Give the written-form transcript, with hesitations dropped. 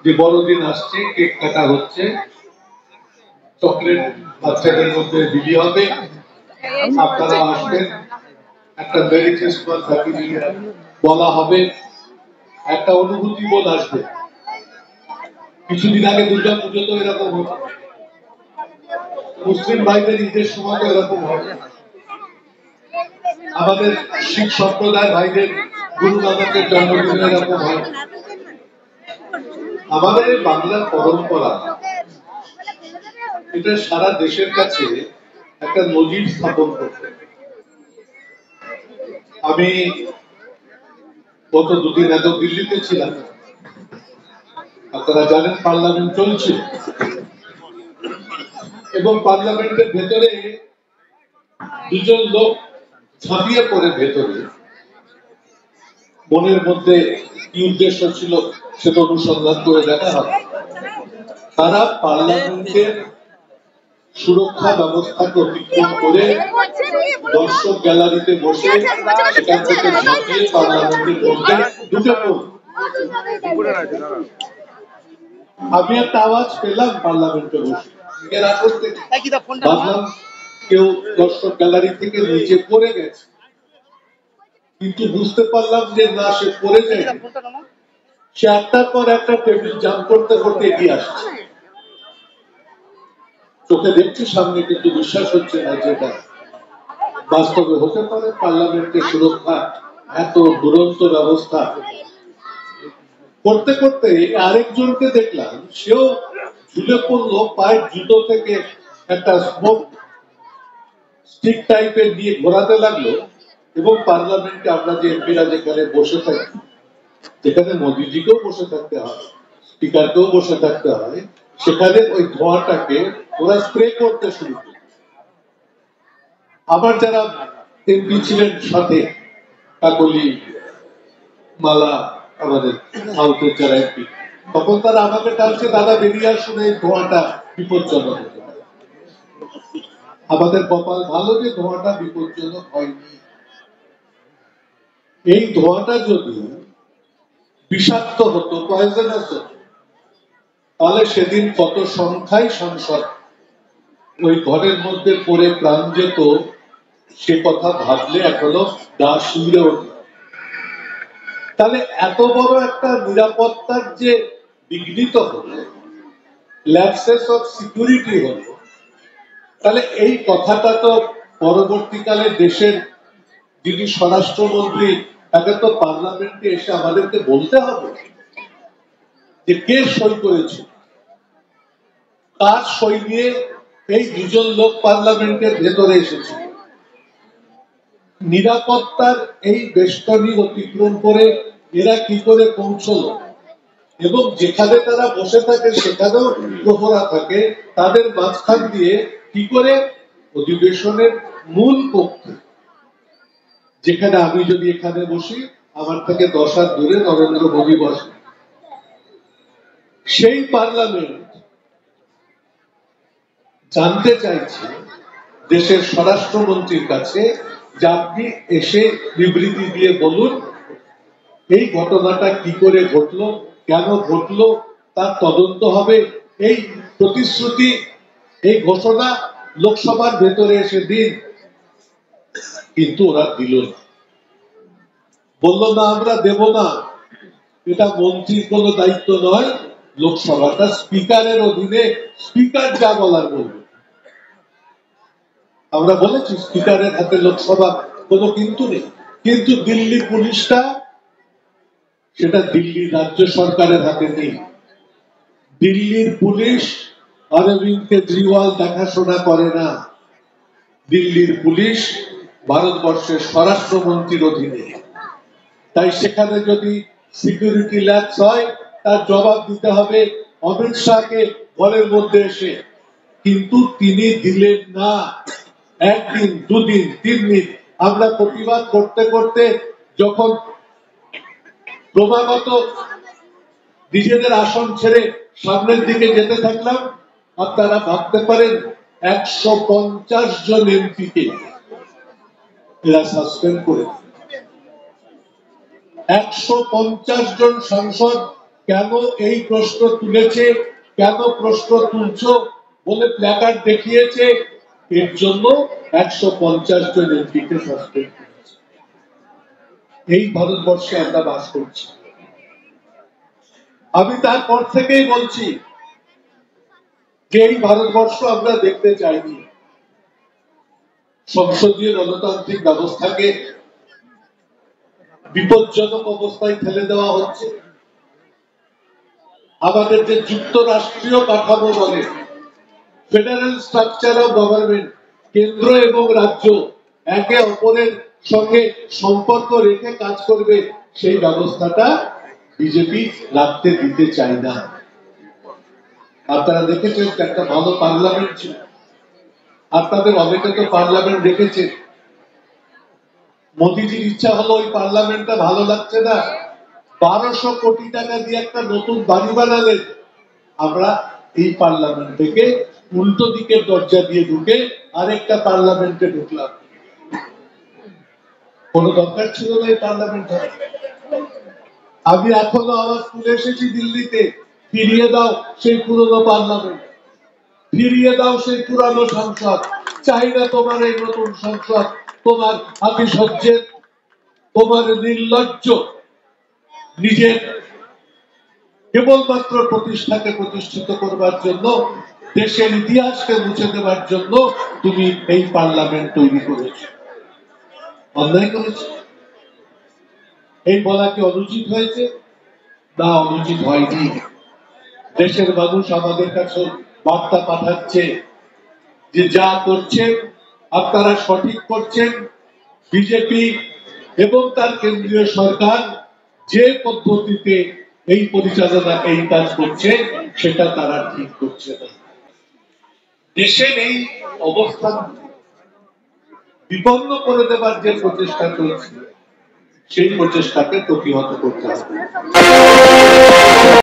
যে বড়দিন আসছে, কেক কাটা হচ্ছে, চকলেট বাচ্চাদের মধ্যে বিলি হবে, আপনারা আসবেন, একটা merry Christmas happy new year বলা হবে, একটা অনুভূতি বোধ আসবে। কিছুদিন আগে দুর্গা পুজো তো এরকম হতো, মুসলিম ভাইদের ঈদের সময় তো এরকম হবে, আমাদের শিখ সম্প্রদায় ভাইদের গুরু নানকের জন্মদিনে এরকম হয়। আমাদের বাংলার পরম্পরা এটা সারা দেশের কাছে একটা নজির স্থাপন করতে। আমি গত দুদিন এত দিল্লিতে ছিলাম, আপনারা জানেন পার্লামেন্ট চলছে এবং পার্লামেন্টের ভেতরে দুজন লোক ঝাঁপিয়ে পড়ে ভেতরে, মনের মধ্যে কি উদ্দেশ্য ছিল সেটা অনুসন্ধান করে দেখা হবে। তারা পার্লামেন্টের সুরক্ষা ব্যবস্থাকে অতিক্রম করে দর্শক গ্যালারিতে বসে সেখান থেকে ঝাঁপিয়ে পার্লামেন্টের মধ্যে ঢুকে পড়ল। আমি একটা আওয়াজ পেলাম পার্লামেন্টে বসে, ভাবলাম কেউ দর্শক গ্যালারি থেকে নিচে পড়ে গেছে, কিন্তু বুঝতে পারলাম যে না, সে পড়ে যায়, সে একটার পর একটা টেবিল জাম্প করতে করতে এগিয়ে আসছে। চোখে দেখছি সামনে, কিন্তু বিশ্বাস হচ্ছে না যে এটা বাস্তবে হতে পারে। পার্লামেন্টের সুরক্ষা এত দুরন্ত ব্যবস্থা করতে করতে আরেকজনকে দেখলাম, সেও ঝুলে পড়লো, পায়ের জুতো থেকে একটা স্মোক স্টিক টাইপের দিয়ে ঘোরাতে লাগলো এবং পার্লামেন্টে আমরা যে এমপিরা যেখানে বসে থাকি, যেখানে মোদিজিকেও বসে থাকতে হয়, স্পিকারকেও বসে থাকতে হয়, সেখানে ওই ধোঁয়াটাকে ওরা স্প্রে করতে শুরু করে। আবার যারা এমপি ছিলেন সাথে, কাকলি, মালা, আমাদের সাউথের যারা এমপি, তখন তারা আমাকে টানছে, দাদা বেরিয়ে আসুন, এই ধোঁয়াটা বিপজ্জনক হতে পারে। আমাদের কপাল ভালো যে ধোঁয়াটা বিপজ্জনক হয়নি। এই ধোঁয়াটা যদি বিষাক্ত হতো, পয়জনাস হতো, তাহলে সেদিন কত সংখ্যায় সংসদ ওই ঘরের মধ্যে পড়ে প্রাণ যেত, সে কথা ভাবলে এখনো গা শিউরে ওঠে। তাহলে এত বড় একটা নিরাপত্তার যে বিঘ্নিত হলো, ল্যাপসেস অফ সিকিউরিটি হলো, তাহলে এই কথাটা তো পরবর্তীকালে দেশের যিনি স্বরাষ্ট্রমন্ত্রী, তাকে তো পার্লামেন্টে এসে আমাদেরকে বলতে হবে যে কে সই করেছে, কার সই নিয়ে এই দুজন লোক পার্লামেন্টের ভেতরে এসেছে। নিরাপত্তার এই বেষ্টনী অতিক্রম করে এরা কি করে পৌঁছলো, এবং যেখানে তারা বসে থাকে সেখানেও প্রহরা থাকে, তাদের মাঝখান দিয়ে কি করে অধিবেশনের মূল কক্ষে, যেখানে আমি যদি এখানে বসি, আমার থেকে 10 হাত দূরে নরেন্দ্র মোদী বসে, সেই পার্লামেন্ট জানতে চাইছে দেশের স্বরাষ্ট্রমন্ত্রীর কাছে যে আপনি এসে বিবৃতি দিয়ে বলুন এই ঘটনাটা কি করে ঘটলো, কেন ঘটলো, তার তদন্ত হবে। এই প্রতিশ্রুতি, এই ঘোষণা লোকসভার ভেতরে এসে দিন, কিন্তু ওরা দিল না, বললো না আমরা দেব না, এটা মন্ত্রীর কোনো দায়িত্ব নয়, লোকসভাটা স্পিকারের অধীনে, স্পিকার যা বলার বলবে। আমরা বলেছি স্পিকারের হাতে লোকসভা, কোনো কিন্তু নেই। কিন্তু দিল্লি পুলিশটা, সেটা দিল্লি রাজ্য সরকারের হাতে নেই। দিল্লির পুলিশ অরবিন্দ কেজরিওয়াল দেখাশোনা করে না, দিল্লির পুলিশ ভারতবর্ষের স্বরাষ্ট্রমন্ত্রীর অধীনে। তাই সেখানে যদি সিকিউরিটি ল্যাপস হয়, তার জবাব দিতে হবে অমিত শাহকে ঘরের মধ্যে এসে, কিন্তু তিনি দিলেন না। একদিন, দুদিন, 3 দিন আমরা প্রতিবাদ করতে করতে যখন ক্রমাগত নিজেদের আসন ছেড়ে সামনের দিকে যেতে থাকলাম, আপনারা ভাবতে পারেন 150 জন এমপিকে এরা সাসপেন্ড করে, 150 জন সাংসদ কেন এই প্রশ্ন তুলেছে, কেন প্রশ্ন তুলছো বলে প্ল্যাকার্ড দেখিয়েছে, এর জন্য 150 জন এমপিকে সাসপেন্ড করেছে। এই ভারতবর্ষে আমরা বাস করছি। আমি তারপর থেকেই বলছি যে এই ভারতবর্ষ আমরা দেখতে চাইনি। সংসদীয় গণতান্ত্রিক ব্যবস্থাকে বিপজ্জনক অবস্থায় ঠেলে দেওয়া হচ্ছে। আমাদের যে যুক্তরাষ্ট্রীয় কাঠামো বলে, ফেডারেল স্ট্রাকচার অফ গভর্নমেন্ট, কেন্দ্র এবং রাজ্য একে অপরের সঙ্গে সম্পর্ক রেখে কাজ করবে, সেই ব্যবস্থাটা বিজেপি রাখতে দিতে চায় না। আপনারা দেখেছেন একটা ভালো পার্লামেন্ট ছিল, আপনাদের অনেকে তো পার্লামেন্ট দেখেছেন। মোদিজির ইচ্ছা হলো ওই পার্লামেন্টটা ভালো লাগছে না, 1200 কোটি টাকা দিয়ে একটা নতুন বাড়ি বানালেন। আমরা এই পার্লামেন্ট থেকে উল্টো দিকের দরজা দিয়ে ঢুকে আরেকটা পার্লামেন্টে ঢুকলাম। কোন দরকার ছিল না এই পার্লামেন্ট। আমি এখনো আওয়াজ তুলে এসেছি দিল্লিতে, ফিরিয়ে দাও সেই পুরনো পার্লামেন্ট, ফিরিয়ে দাও সেই পুরানো সংসদ। চাই না তোমার এই নতুন সংসদ, তোমার আতিশয্যের, তোমার নির্লজ্জ নিজের কেবলমাত্র প্রতিষ্ঠাকে প্রতিষ্ঠিত করবার জন্য, দেশের ইতিহাসকে মুছে দেবার জন্য তুমি এই পার্লামেন্ট তৈরি করেছো। অন্যায় করেছো। এই বলা কি অনুচিত হয়েছে? না, অনুচিত হয়নি। দেশের মানুষ আমাদের কাছে বার্তা পাঠাচ্ছে যে যা করছেন আপনারা সঠিক করছেন। বিজেপি এবং তার কেন্দ্রীয় সরকার যে পদ্ধতিতে এই পরিচালনা, এই কাজ করছে, সেটা তারা ঠিক করছে না। দেশের এই অবস্থান বিপন্ন করে দেবার যে প্রচেষ্টা চলছে, সেই প্রচেষ্টাকে প্রতিহত করতে হবে।